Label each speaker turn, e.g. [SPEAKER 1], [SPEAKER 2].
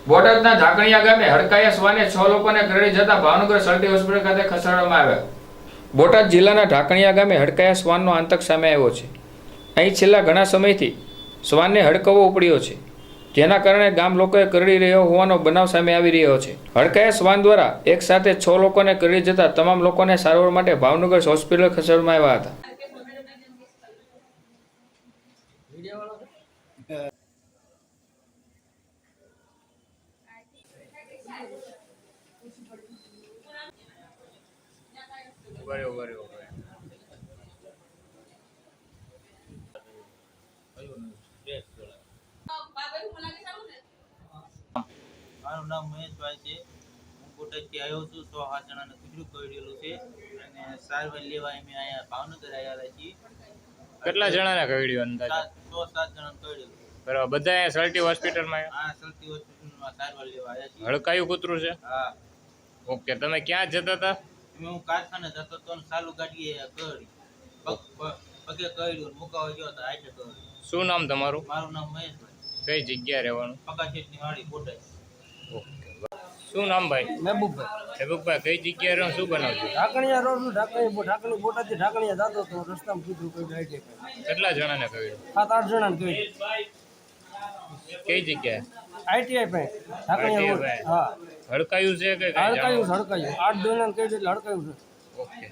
[SPEAKER 1] બોટાદના ઢાકણિયા ગામે હડકાયા શ્વાને 6 લોકોને કરડી જતા ભાવનગર સર્ટી હોસ્પિટલ ખાતે ખસેડવામાં આવ્યા। બોટાદ જિલ્લાના ઢાકણિયા ગામે હડકાયા શ્વાનનો આતંક સામે આવ્યો છે। અહીં છેલ્લા ઘણા સમયથી શ્વાનને હડકવો ઉપડ્યો છે, જેના કારણે ગામ લોકોએ કરડી રહ્યો હોવાનો બનાવ સામે આવી રહ્યો છે। હડકાયા શ્વાન દ્વારા એક સાથે 6 લોકોને કરડી જતા તમામ લોકોને સારવાર માટે ભાવનગર હોસ્પિટલ ખસેડવામાં આવ્યા હતા।
[SPEAKER 2] મારું નામ મહેશભાઈ છે। હું બોટાદથી આવ્યો છું। 6-7 જણાને કૂતરું કરડેલું છે અને સારવાર લેવા અમે અહીંયા ભાવનગર આવ્યા છીએ।
[SPEAKER 3] કેટલા જણાને કરડ્યું અંદાજે?
[SPEAKER 2] 6-7 જણાને કરડેલું।
[SPEAKER 3] બરાબર, બધા અહીંયા સર્ટી હોસ્પિટલમાં
[SPEAKER 2] આ સલતી હોસ્પિટલમાં સારવાર લેવા આવ્યા છીએ।
[SPEAKER 3] હડકાયું કૂતરું છે?
[SPEAKER 2] હા।
[SPEAKER 3] ઓકે, તમે ક્યાં જતા હતા?
[SPEAKER 2] હું કારખાને જતો હતો ને ચાલુ ગાડીએ કરડી પગે કરડ્યું, મુકાવા ગયો હતો હાથે કરડ્યું।
[SPEAKER 3] શું નામ તમારું?
[SPEAKER 2] મારું નામ મહેશભાઈ।
[SPEAKER 3] કઈ જગ્યાએ રહેવાનું?
[SPEAKER 2] પગાશેઠની વાડી બોટાદ।
[SPEAKER 3] શું નામ ભાઈ?
[SPEAKER 4] મહેબૂબભાઈ।
[SPEAKER 3] મહેબૂબભાઈ, કઈ જગ્યાએ રહો, શું બનાવજો?
[SPEAKER 4] ઢાકણિયા રોડ નું ઢાકણી બોટાદથી ઢાકણિયા જતો હતો, રસ્તામાં કૂતરું કોઈ ગાડી
[SPEAKER 3] કેટલા જણાને કહ્યું?
[SPEAKER 4] 7-8 જણાને કહ્યું।
[SPEAKER 3] કઈ જગ્યાએ?
[SPEAKER 4] આઈટીઆઈ પાસે ઢાકણિયા રોડ।
[SPEAKER 3] ITI
[SPEAKER 4] હા,
[SPEAKER 3] હડકાયું છે કે કઈ
[SPEAKER 4] હડકાયું
[SPEAKER 3] જાણો?
[SPEAKER 4] હડકાયું 8 જણાને કહ્યું એટલે હડકાયું છે।
[SPEAKER 3] ઓકે।